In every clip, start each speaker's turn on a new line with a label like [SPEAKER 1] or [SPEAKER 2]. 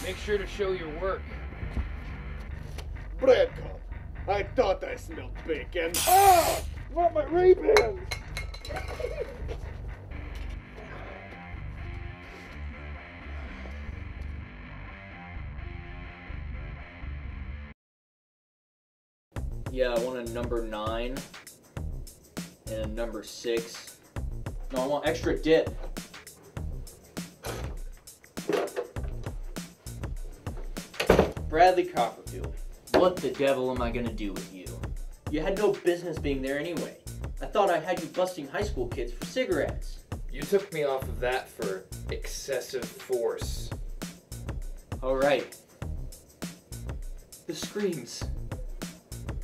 [SPEAKER 1] Make sure to show your work.
[SPEAKER 2] Bread cop. I thought I smelled bacon. Ah! Not my Ray-Bans!
[SPEAKER 3] Yeah, I want a number 9 and a number 6. No, I want extra dip. Bradley Copperfield, what the devil am I gonna do with you? You had no business being there anyway. I thought I had you busting high school kids for cigarettes.
[SPEAKER 1] You took me off of that for excessive force.
[SPEAKER 3] Alright. The screams.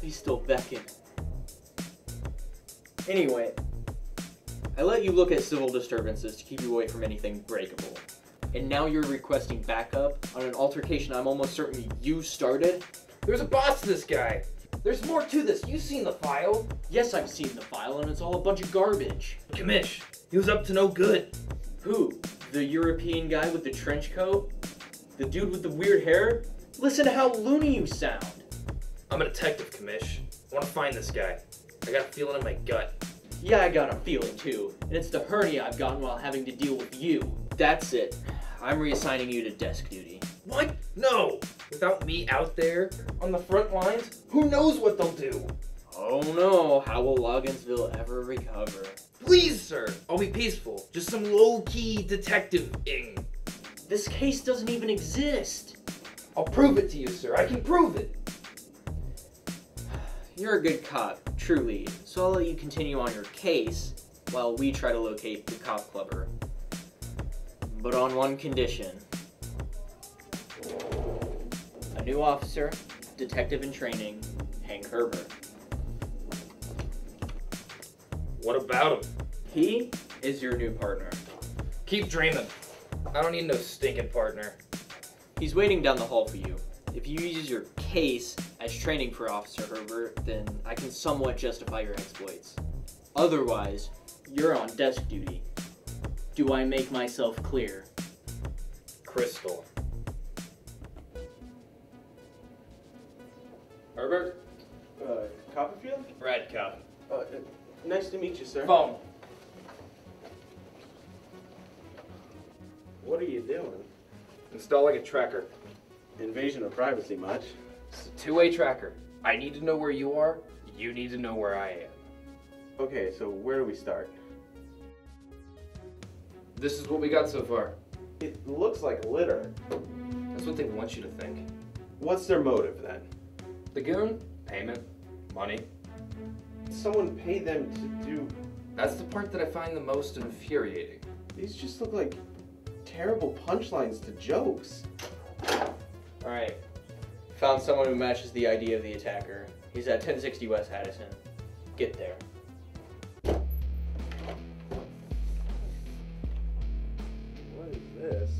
[SPEAKER 3] They still beckon. Anyway, I let you look at civil disturbances to keep you away from anything breakable. And now you're requesting backup on an altercation I'm almost certain you started?
[SPEAKER 1] There's a boss to this guy. There's more to this. You've seen the file.
[SPEAKER 3] Yes, I've seen the file and it's all a bunch of garbage.
[SPEAKER 1] Commish, he was up to no good.
[SPEAKER 3] Who? The European guy with the trench coat? The dude with the weird hair? Listen to how loony you sound.
[SPEAKER 1] I'm a detective, Commish. I want to find this guy. I got a feeling in my gut.
[SPEAKER 3] Yeah, I got a feeling too. And it's the hernia I've gotten while having to deal with you. That's it. I'm reassigning you to desk duty.
[SPEAKER 1] What? No! Without me out there on the front lines, who knows what they'll do?
[SPEAKER 3] Oh no, how will Logginsville ever recover?
[SPEAKER 1] Please, sir, I'll be peaceful. Just some low-key detective-ing.
[SPEAKER 3] This case doesn't even exist.
[SPEAKER 1] I'll prove it to you, sir. I can prove it.
[SPEAKER 3] You're a good cop, truly, so I'll let you continue on your case while we try to locate the cop clubber. But on one condition. A new officer, detective in training, Hank Herbert.
[SPEAKER 1] What about him?
[SPEAKER 3] He is your new partner.
[SPEAKER 1] Keep dreaming. I don't need no stinking partner.
[SPEAKER 3] He's waiting down the hall for you. If you use your case as training for Officer Herbert, then I can somewhat justify your exploits. Otherwise, you're on desk duty. Do I make myself clear?
[SPEAKER 1] Crystal.
[SPEAKER 4] Herbert?
[SPEAKER 2] Copperfield?
[SPEAKER 1] Brad Cop.
[SPEAKER 2] Nice to meet you, sir.
[SPEAKER 1] Phone.
[SPEAKER 2] What are you doing?
[SPEAKER 1] Installing a tracker.
[SPEAKER 2] Invasion of privacy much?
[SPEAKER 1] It's a two-way tracker. I need to know where you are. You need to know where I am.
[SPEAKER 2] Okay, so where do we start?
[SPEAKER 1] This is what we got so far.
[SPEAKER 2] It looks like litter.
[SPEAKER 1] That's what they want you to think.
[SPEAKER 2] What's their motive then?
[SPEAKER 1] The goon? Payment. Money.
[SPEAKER 2] Someone pay them to do...
[SPEAKER 1] That's the part that I find the most infuriating.
[SPEAKER 2] These just look like terrible punchlines to jokes.
[SPEAKER 3] Alright. Found someone who matches the ID of the attacker. He's at 1060 West Haddison. Get there.
[SPEAKER 2] What is this?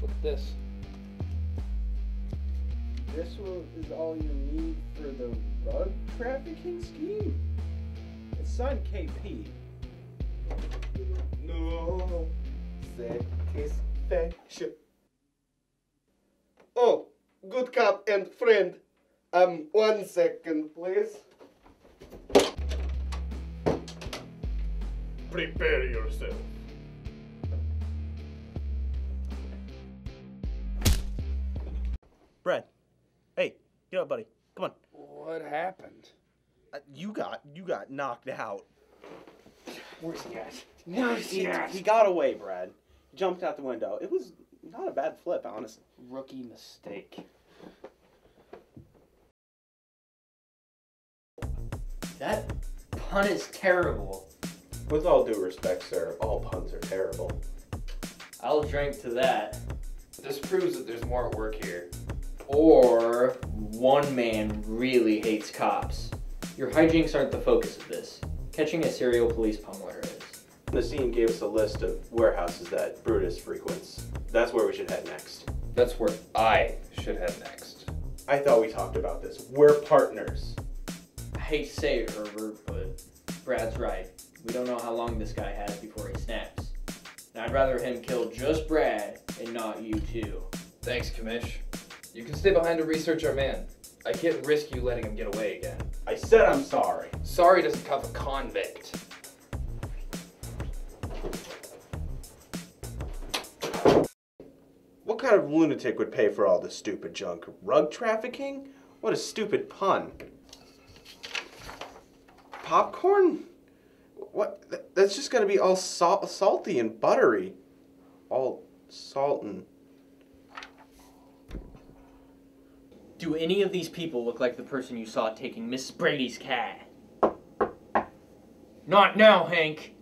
[SPEAKER 1] Look at this.
[SPEAKER 2] This is all you need for the rug trafficking scheme? It's signed KP. No satisfaction. Oh, good cop and friend. 1 second, please. Prepare yourself.
[SPEAKER 5] Brad, hey, get up, buddy. Come on.
[SPEAKER 1] What happened?
[SPEAKER 5] You got knocked out.
[SPEAKER 1] Where's he at? Where's he at?
[SPEAKER 5] He got away, Brad. Jumped out the window. It was not a bad flip, honestly.
[SPEAKER 1] Rookie mistake.
[SPEAKER 3] That pun is terrible.
[SPEAKER 2] With all due respect, sir, all puns are terrible.
[SPEAKER 3] I'll drink to that.
[SPEAKER 1] This proves that there's more at work here.
[SPEAKER 3] Or one man really hates cops. Your hijinks aren't the focus of this. Catching a serial police pummeler is.
[SPEAKER 2] The scene gave us a list of warehouses that Brutus frequents. That's where we should head next.
[SPEAKER 1] That's where I should head next.
[SPEAKER 2] I thought we talked about this. We're partners.
[SPEAKER 3] hate to say it, Herbert, but Brad's right. We don't know how long this guy has before he snaps. And I'd rather him kill just Brad and not you too.
[SPEAKER 1] Thanks, Commish. You can stay behind to research our man. I can't risk you letting him get away again.
[SPEAKER 2] I said I'm sorry.
[SPEAKER 1] Sorry doesn't cover convict.
[SPEAKER 5] What kind of lunatic would pay for all this stupid junk? Rug trafficking? What a stupid pun. Popcorn? What? That's just gonna be all salty and buttery. All salt and...
[SPEAKER 3] Do any of these people look like the person you saw taking Mrs. Brady's cat? Not now, Hank.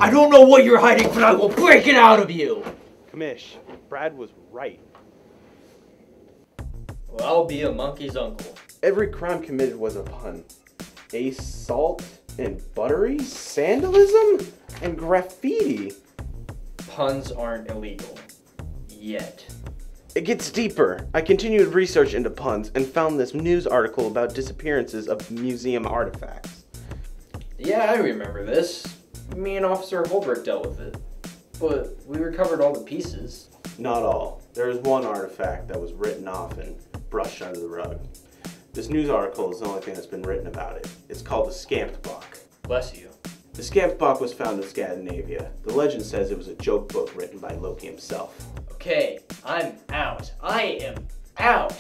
[SPEAKER 3] I don't know what you're hiding, but I will break it out of you!
[SPEAKER 5] Commish, Brad was right.
[SPEAKER 3] Well, I'll be a monkey's uncle.
[SPEAKER 5] Every crime committed was a pun. A salt and buttery? Sandalism? And graffiti?
[SPEAKER 3] Puns aren't illegal. Yet.
[SPEAKER 5] It gets deeper. I continued research into puns and found this news article about disappearances of museum artifacts.
[SPEAKER 3] Yeah, I remember this. Me and Officer Holbrook dealt with it. But we recovered all the pieces.
[SPEAKER 5] Not all. There is one artifact that was written off and brushed under the rug. This news article is the only thing that's been written about it. It's called the Scamped Book.
[SPEAKER 3] Bless you.
[SPEAKER 5] The Scamped Book was found in Scandinavia. The legend says it was a joke book written by Loki himself.
[SPEAKER 3] Okay, I'm out. I am out.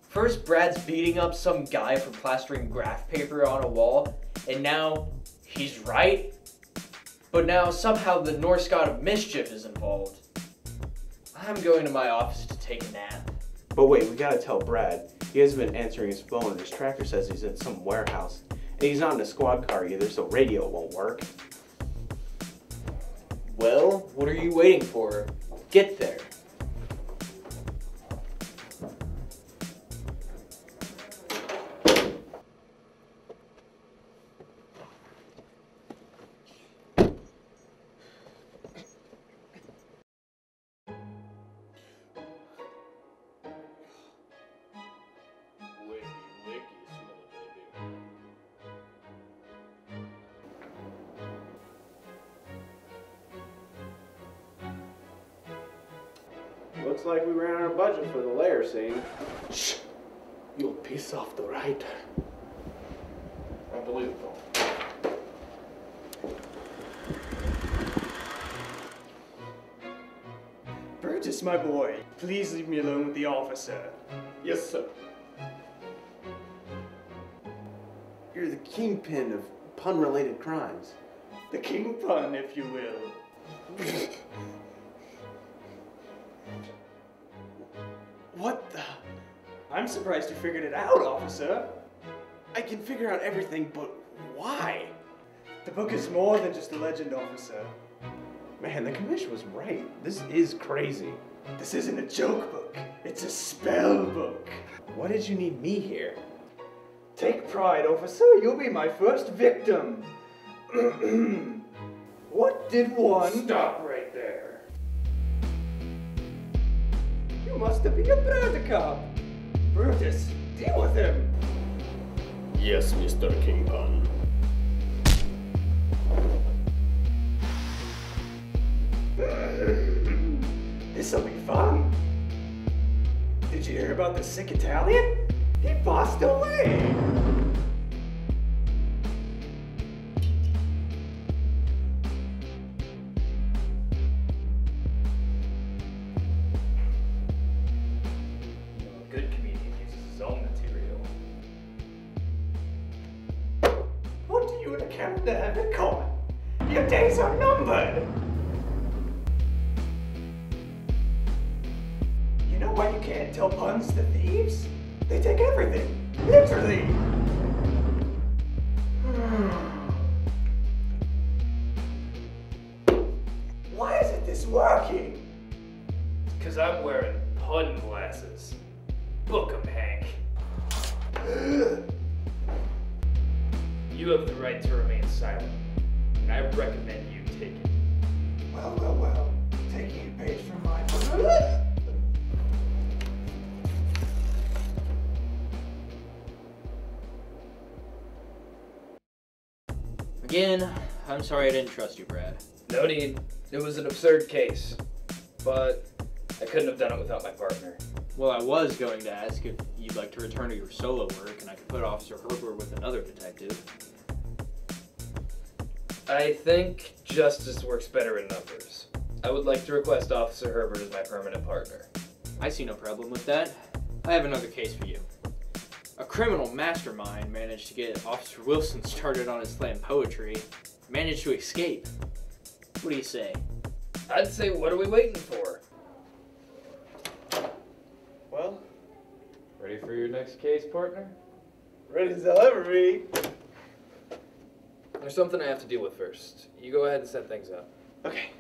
[SPEAKER 3] First, Brad's beating up some guy for plastering graph paper on a wall, and now he's right. But now somehow the Norse god of mischief is involved. I'm going to my office to take a nap.
[SPEAKER 5] But wait, we gotta tell Brad. He hasn't been answering his phone and his tracker says he's in some warehouse. And he's not in a squad car either, so radio won't work.
[SPEAKER 3] Well, what are you waiting for? Get there.
[SPEAKER 5] Looks like we ran out of budget for the layer scene.
[SPEAKER 1] Shh! You'll piss off the writer. Unbelievable.
[SPEAKER 2] Brutus, my boy, please leave me alone with the officer.
[SPEAKER 1] Yes, sir.
[SPEAKER 5] You're the kingpin of pun-related crimes.
[SPEAKER 2] The king pun, if you will.
[SPEAKER 5] What the?
[SPEAKER 2] I'm surprised you figured it out, officer.
[SPEAKER 5] I can figure out everything, but why?
[SPEAKER 2] The book is more than just a legend, officer.
[SPEAKER 5] Man, the commission was right. This is crazy.
[SPEAKER 2] This isn't a joke book. It's a spell book.
[SPEAKER 5] Why did you need me here?
[SPEAKER 2] Take pride, officer. You'll be my first victim. What did one...
[SPEAKER 1] Stop right there.
[SPEAKER 2] You must be a bird cop. Brutus, deal with him.
[SPEAKER 4] Yes, Mr. Kingpin.
[SPEAKER 2] This'll be fun. Did you hear about the sick Italian? He passed away.
[SPEAKER 1] A good comedian uses his own material.
[SPEAKER 2] What do you and a character have in common? Your days are numbered. You know why you can't tell puns to thieves? They take everything, literally. Why isn't this working?
[SPEAKER 1] Because I'm wearing pun glasses. Book 'em, Hank. You have the right to remain silent, and I recommend you take it.
[SPEAKER 2] Well, well, well. Taking a page from my book.
[SPEAKER 3] Again, I'm sorry I didn't trust you, Brad.
[SPEAKER 1] No need. It was an absurd case. But I couldn't have done it without my partner.
[SPEAKER 3] Well, I was going to ask if you'd like to return to your solo work and I could put Officer Herbert with another detective.
[SPEAKER 1] I think justice works better in numbers. I would like to request Officer Herbert as my permanent partner.
[SPEAKER 3] I see no problem with that. I have another case for you. A criminal mastermind managed to get Officer Wilson started on his slam poetry, managed to escape. What do you say?
[SPEAKER 1] I'd say, what are we waiting for?
[SPEAKER 2] Well,
[SPEAKER 1] Ready for your next case, partner?
[SPEAKER 2] ready as I'll ever be.
[SPEAKER 1] There's something I have to deal with first. You go ahead and set things up.
[SPEAKER 2] Okay.